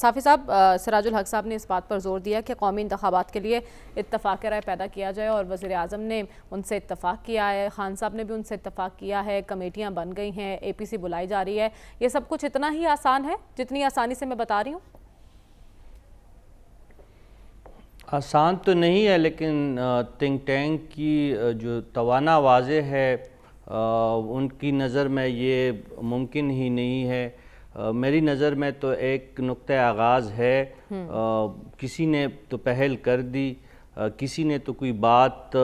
صافی صاحب، سراج الحق صاحب نے اس بات پر زور دیا کہ قومی انتخابات کے لیے اتفاق رائے پیدا کیا جائے اور وزیر اعظم نے ان سے اتفاق کیا ہے، خان صاحب نے بھی ان سے اتفاق کیا ہے، کمیٹیاں بن گئی ہیں، اے پی سی بلائی جا رہی ہے۔ یہ سب کچھ اتنا ہی آسان ہے جتنی آسانی سے میں بتا رہی ہوں؟ آسان تو نہیں ہے، لیکن تھنک ٹینک کی جو توانا واضح ہے ان کی نظر میں یہ ممکن ہی نہیں ہے۔ میری نظر میں تو ایک نقطہ آغاز ہے، کسی نے تو پہل کر دی، کسی نے تو کوئی بات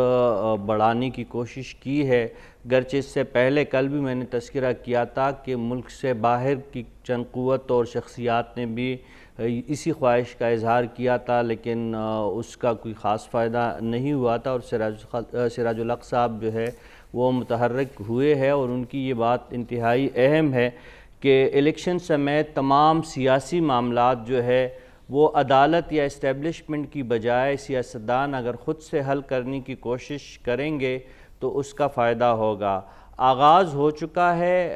بڑھانے کی کوشش کی ہے، گرچہ اس سے پہلے کل بھی میں نے تذکرہ کیا تھا کہ ملک سے باہر کی چند قوت اور شخصیات نے بھی اسی خواہش کا اظہار کیا تھا، لیکن اس کا کوئی خاص فائدہ نہیں ہوا تھا، اور سراج الحق صاحب جو ہے وہ متحرک ہوئے ہیں، اور ان کی یہ بات انتہائی اہم ہے کہ الیکشن سمیت تمام سیاسی معاملات جو ہے وہ عدالت یا اسٹیبلشمنٹ کی بجائے سیاستدان اگر خود سے حل کرنے کی کوشش کریں گے تو اس کا فائدہ ہوگا۔ آغاز ہو چکا ہے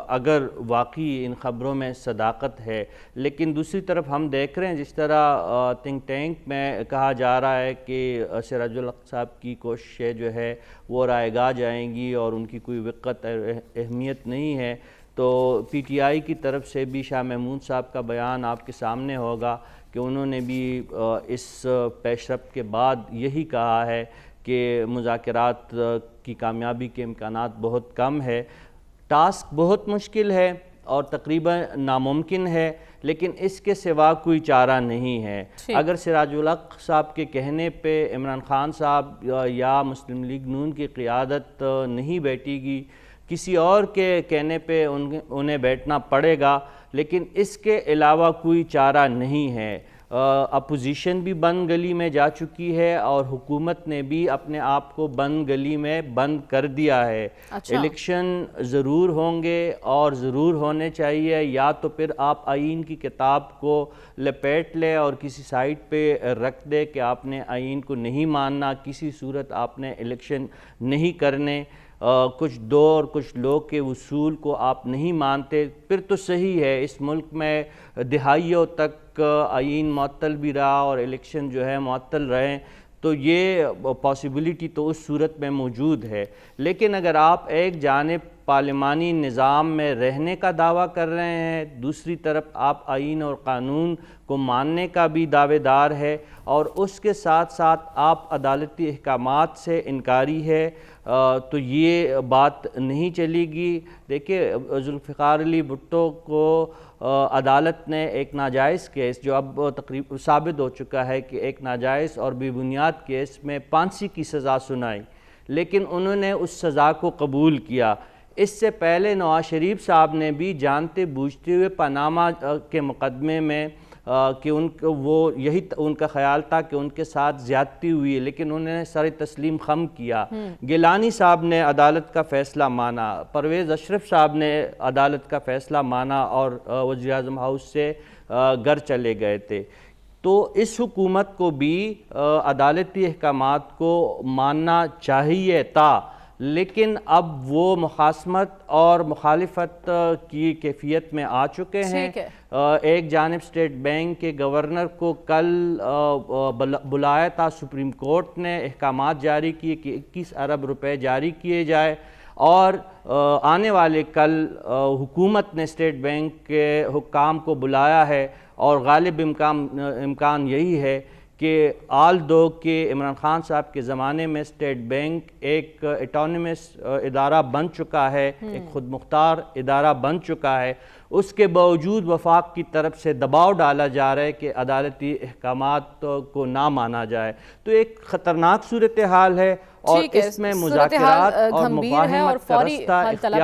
اگر واقعی ان خبروں میں صداقت ہے، لیکن دوسری طرف ہم دیکھ رہے ہیں جس طرح تھنک ٹینک میں کہا جا رہا ہے کہ سراج الحق صاحب کی کوششیں جو ہے وہ رائے گاہ جائیں گی اور ان کی کوئی وقت اہمیت نہیں ہے، تو پی ٹی آئی کی طرف سے بھی شاہ محمود صاحب کا بیان آپ کے سامنے ہوگا کہ انہوں نے بھی اس پیش رفت کے بعد یہی کہا ہے کہ مذاکرات کی کامیابی کے امکانات بہت کم ہے۔ ٹاسک بہت مشکل ہے اور تقریباً ناممکن ہے، لیکن اس کے سوا کوئی چارہ نہیں ہے۔ اگر سراج الحق صاحب کے کہنے پہ عمران خان صاحب یا مسلم لیگ نون کی قیادت نہیں بیٹھے گی، کسی اور کے کہنے پہ انہیں بیٹھنا پڑے گا، لیکن اس کے علاوہ کوئی چارہ نہیں ہے۔ اپوزیشن بھی بند گلی میں جا چکی ہے اور حکومت نے بھی اپنے آپ کو بند گلی میں بند کر دیا ہے۔ الیکشن ضرور ہوں گے اور ضرور ہونے چاہیے، یا تو پھر آپ آئین کی کتاب کو لپیٹ لیں اور کسی سائٹ پہ رکھ دیں کہ آپ نے آئین کو نہیں ماننا، کسی صورت آپ نے الیکشن نہیں کرنے، کچھ دو اور کچھ لوگ کے اصول کو آپ نہیں مانتے، پھر تو صحیح ہے۔ اس ملک میں دہائیوں تک آئین معطل بھی رہا اور الیکشن جو ہے معطل رہے، تو یہ پاسیبلٹی تو اس صورت میں موجود ہے۔ لیکن اگر آپ ایک جانب پارلیمانی نظام میں رہنے کا دعویٰ کر رہے ہیں، دوسری طرف آپ آئین اور قانون کو ماننے کا بھی دعوے دار ہے، اور اس کے ساتھ ساتھ آپ عدالتی احکامات سے انکاری ہے، تو یہ بات نہیں چلے گی۔ دیکھیے، ذوالفقار علی بھٹو کو عدالت نے ایک ناجائز کیس، جو اب تقریباً ثابت ہو چکا ہے کہ ایک ناجائز اور بے بنیاد کیس میں پھانسی کی سزا سنائی، لیکن انہوں نے اس سزا کو قبول کیا۔ اس سے پہلے نواز شریف صاحب نے بھی جانتے بوجھتے ہوئے پاناما کے مقدمے میں کہ یہی ان کا خیال تھا کہ ان کے ساتھ زیادتی ہوئی ہے، لیکن انہوں نے سر تسلیم خم کیا۔ گیلانی صاحب نے عدالت کا فیصلہ مانا، پرویز اشرف صاحب نے عدالت کا فیصلہ مانا اور وزیر اعظم ہاؤس سے گھر چلے گئے تھے۔ تو اس حکومت کو بھی عدالتی احکامات کو ماننا چاہیے تھا، لیکن اب وہ مخاصمت اور مخالفت کی کیفیت میں آ چکے ہیں۔ ایک جانب اسٹیٹ بینک کے گورنر کو کل بلایا تھا سپریم کورٹ نے، احکامات جاری کیے کہ 21 ارب روپے جاری کیے جائے، اور آنے والے کل حکومت نے اسٹیٹ بینک کے حکام کو بلایا ہے، اور غالب امکان یہی ہے کہ آلدو کہ عمران خان صاحب کے زمانے میں اسٹیٹ بینک ایک اٹانومس ادارہ بن چکا ہے، ایک خود مختار ادارہ بن چکا ہے، اس کے باوجود وفاق کی طرف سے دباؤ ڈالا جا رہا ہے کہ عدالتی احکامات کو نہ مانا جائے، تو ایک خطرناک صورتحال ہے، اور اس میں مذاکرات اور مفاہمت کا رستہ اختیار